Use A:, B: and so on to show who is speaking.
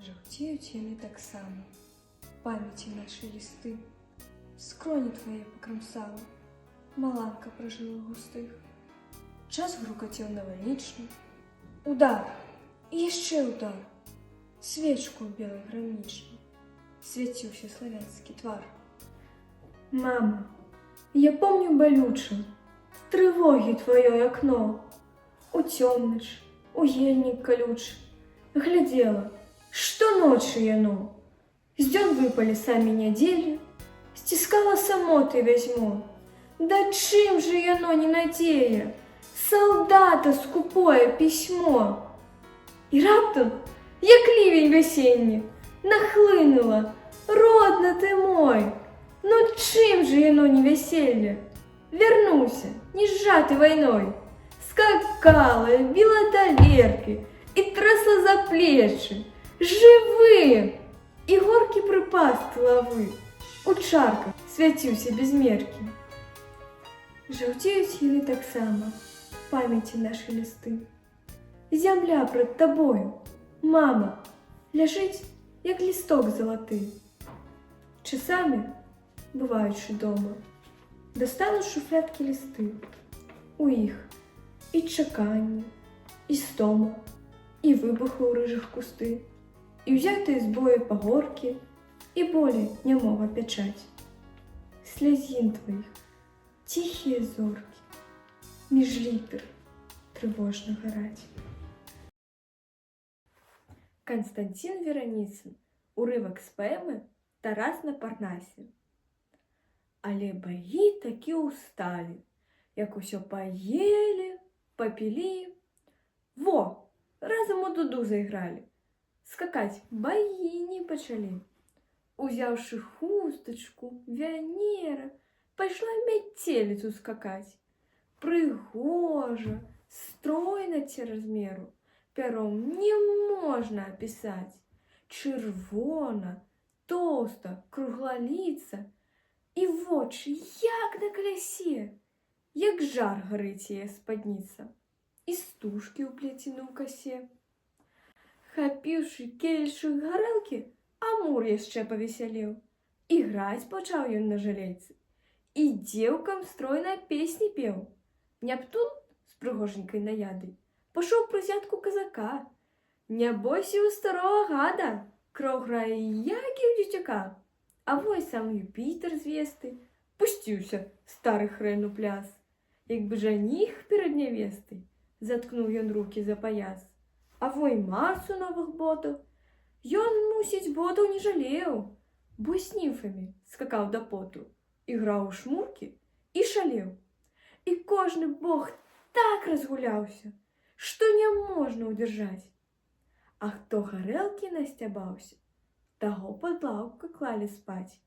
A: Жовтіють яны таксама, памяці нашы лісты, скроні твае пакрамсала, маланка пражыла густых. Час грукацеў навальнічны, удар, і яшчэ удар, свечку ў белай гранічнай, свяціўся славянскі твар. Мама, я помню балюча, трывогі тваёй акно, у цёмнач, у ельнік калючы, глядзела, што ночы яно, з дзён выпалі самі нядзелі, сціскала самоты вязьмо. Да чым же яно не надзея, салдата скупое пісьмо. І раптам, як ливень вясенні, нахлынула, родна ты мой, ну чым же яно не вяселле? Вярнуўся, не сжаты вайной, скакала, біла талеркі і трасла за плечы, жывы, і горкі прыпас тылавы, у чарках свяціўся без меркі. Жаўцеюць яны таксама, памяці нашы лісты. Зямля пред табою, мама, ляжыць, як лісток залаты. Часамі, бываючы дома, достану з шуфлядкі лісты. У іх і чаканне, і стома, і выбухы ў рыжых кусты, і ўзятыя з бою пагоркі, і болей нямога пячаць. Слязін тваіх, ціхія зоркі, між літар трывожна гараць. Константин Вераніцын. Урывак з паэмы «Тарас на Парнасе». Але баі такі ўсталі, як усё паелі, папілі. Во, разам у дуду зайгралі, скакаць баі не пачалі. Узяўшы хустачку, вянера, пайшла мяцеліцу скакаць. Прыгожа, стройна цераз меру, пяром не можна апісаць. Чырвона, тоўста, круглаліца, і вочы, як на калясе, як жар гарыць яе спадніца, і стужкі ў плецены ў касе. Хапіўшы кельшых гарэлкі, Амур яшчэ павесялеў, і граць пачаў ён на жалейцы, і дзеўкам стройна песні пеў. Няптун з прыгожанькай наядай пашоў пры взятку казака. Не бойся у старого гада, кроў грае, як і ў дзіцяка. А вой сам Юпітер звесты пусціўся стары хрэн у пляс. Як бы жаніх перад нявестай, заткнуў ён рукі за паяс. А вой Марс у новых ботах, ён, мусіць, ботаў не жалеў, бо з німфамі скакаў да поту, іграў у шмуркі і шалеў. І кожны бог так разгуляўся, што не можна ўдзяржаць. А хто гарэлкі насцябаўся, таго пад лаўкай клалі спаць.